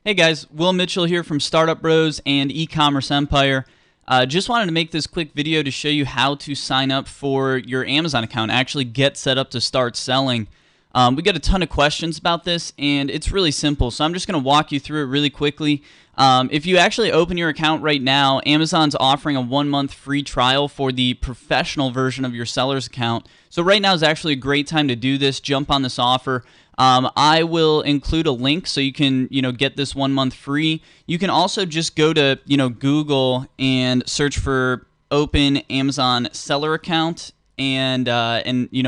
Hey guys, Will Mitchell here from StartupBros and E-commerce Empire. Just wanted to make this quick video to show you how to sign up for your Amazon account, actually get set up to start selling. We got a ton of questions about this, and it's really simple, so I'm just going to walk you through it really quickly. If you actually open your account right now, Amazon's offering a 1-month free trial for the professional version of your seller's account. So right now is actually a great time to do this. Jump on this offer. I will include a link so you can, get this 1 month free. You can also just go to, Google and search for open Amazon seller account, and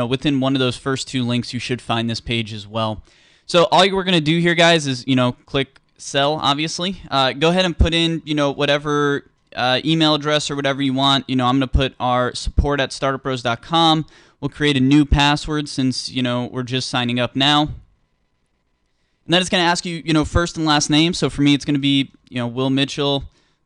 within one of those first two links, you should find this page as well. So all we're going to do here, guys, is, click sell, obviously. Go ahead and put in, whatever email address or whatever you want. I'm going to put our support@startupbros.com. We'll create a new password since, we're just signing up now. And then it's going to ask you, first and last name. So for me, it's going to be, Will Mitchell.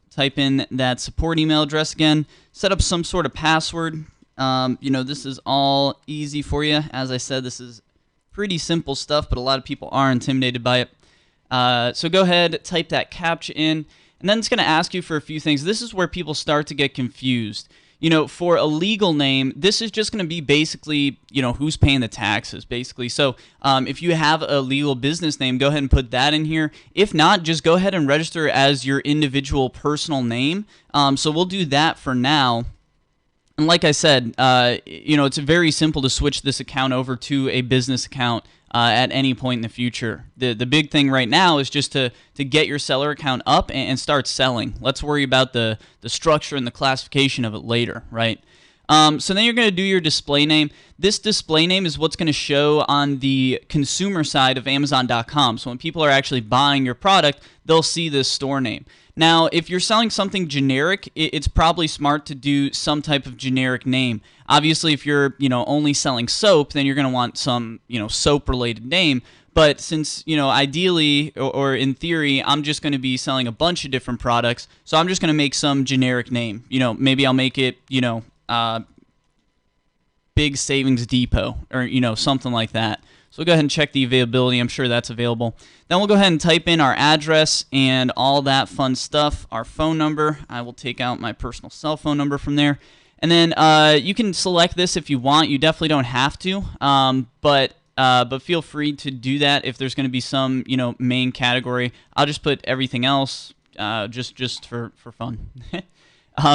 Type in that support email address again. Set up some sort of password. This is all easy for you. As I said, this is pretty simple stuff, but a lot of people are intimidated by it. So go ahead, type that CAPTCHA in, and then it's going to ask you for a few things. This is where people start to get confused. For a legal name, this is just going to be basically, who's paying the taxes, basically. So if you have a legal business name, go ahead and put that in here. If not, just go ahead and register as your individual personal name. So we'll do that for now. And like I said, it's very simple to switch this account over to a business account at any point in the future. The big thing right now is just to get your seller account up and start selling. Let's worry about the structure and the classification of it later, right? So then you're going to do your display name. This display name is what's going to show on the consumer side of Amazon.com. So when people are actually buying your product, they'll see this store name. Now, if you're selling something generic, it's probably smart to do some type of generic name. Obviously, if you're, only selling soap, then you're going to want some, soap-related name. But since, ideally or in theory, I'm just going to be selling a bunch of different products, so I'm just going to make some generic name. Maybe I'll make it, Big Savings Depot or, something like that. So we'll go ahead and check the availability. I'm sure that's available. Then we'll go ahead and type in our address and all that fun stuff, our phone number. I will take out my personal cell phone number from there. And then you can select this if you want. You definitely don't have to, but feel free to do that if there's going to be some, main category. I'll just put everything else just for fun.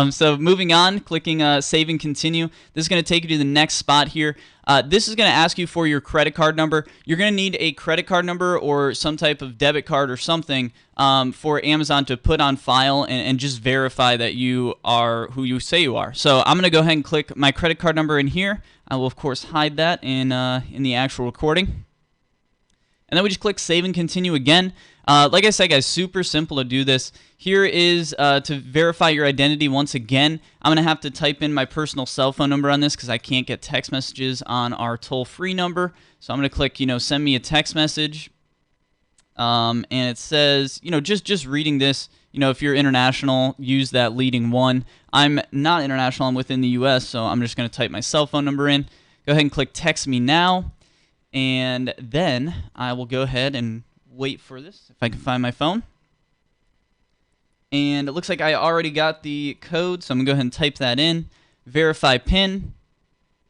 So moving on, clicking Save and Continue. This is going to take you to the next spot here. This is going to ask you for your credit card number. You're going to need a credit card number or some type of debit card or something for Amazon to put on file and just verify that you are who you say you are. So I'm going to go ahead and click my credit card number in here. I will, of course, hide that in the actual recording. And then we just click Save and Continue again. Like I said, guys, super simple to do this. Here is to verify your identity once again. I'm going to have to type in my personal cell phone number on this because I can't get text messages on our toll-free number. So I'm going to click, send me a text message. And it says, just reading this, if you're international, use that leading one. I'm not international. I'm within the U.S., so I'm just going to type my cell phone number in. Go ahead and click Text Me Now. And then I will go ahead and wait for this, if I can find my phone. And it looks like I already got the code, so I'm going to go ahead and type that in. Verify PIN.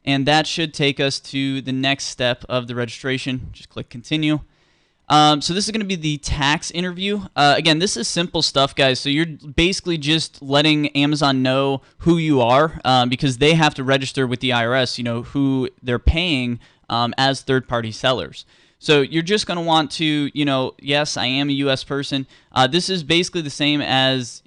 And that should take us to the next step of the registration. Just click Continue. So this is going to be the tax interview. Again, this is simple stuff, guys. So you're basically just letting Amazon know who you are because they have to register with the IRS, who they're paying as third-party sellers. So you're just going to want to, yes, I am a U.S. person. This is basically the same as,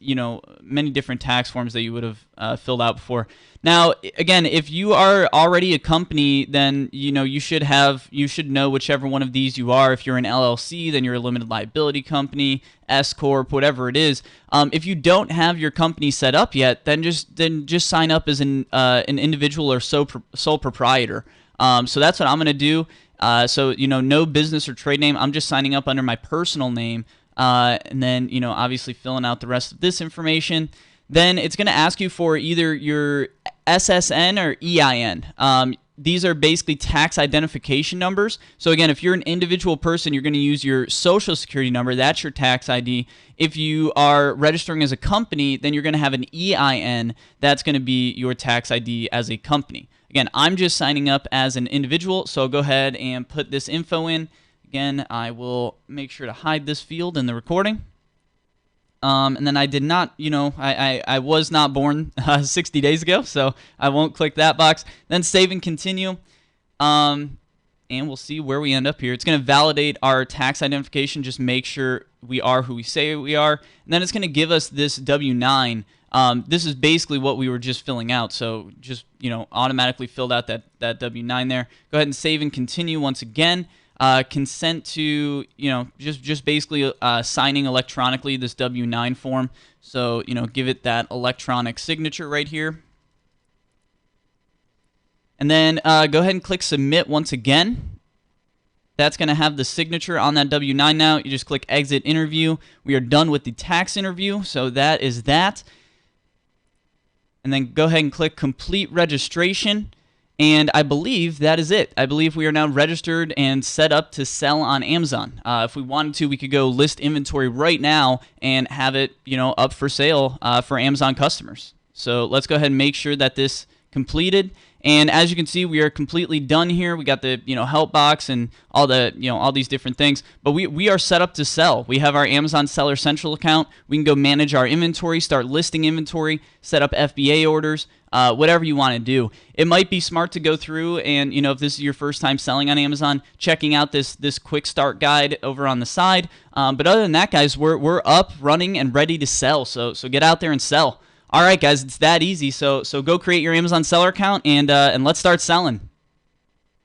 many different tax forms that you would have filled out before. Now, again, if you are already a company, then, you should know whichever one of these you are. If you're an LLC, then you're a limited liability company, S Corp, whatever it is. If you don't have your company set up yet, then just sign up as an individual or sole proprietor. So that's what I'm going to do. So, no business or trade name. I'm just signing up under my personal name. And then, obviously filling out the rest of this information. Then it's going to ask you for either your SSN or EIN. these are basically tax identification numbers. So again, if you're an individual person, you're going to use your social security number. That's your tax ID. If you are registering as a company, then you're going to have an EIN. That's going to be your tax ID as a company. Again, I'm just signing up as an individual, so I'll go ahead and put this info in. Again, I will make sure to hide this field in the recording. And then I did not, I was not born 60 days ago, so I won't click that box. Then save and continue, and we'll see where we end up here. It's going to validate our tax identification, just make sure we are who we say we are. And then it's going to give us this W-9. This is basically what we were just filling out, so just, automatically filled out that W-9 there. Go ahead and save and continue once again. Consent to, just basically signing electronically this W-9 form. So, give it that electronic signature right here. And then go ahead and click submit once again. That's going to have the signature on that W-9 now. You just click exit interview. We are done with the tax interview, so that is that. And then go ahead and click complete registration. And I believe that is it. I believe we are now registered and set up to sell on Amazon. If we wanted to, we could go list inventory right now and have it, up for sale for Amazon customers. So let's go ahead and make sure that this completed. And as you can see, we are completely done here. We got the help box and all the all these different things. But we are set up to sell. We have our Amazon Seller Central account. We can go manage our inventory, start listing inventory, set up FBA orders. Whatever you want to do. It might be smart to go through and, if this is your first time selling on Amazon, checking out this quick start guide over on the side. But other than that, guys, we're up, running, and ready to sell. So get out there and sell. All right, guys, it's that easy. So go create your Amazon seller account and let's start selling.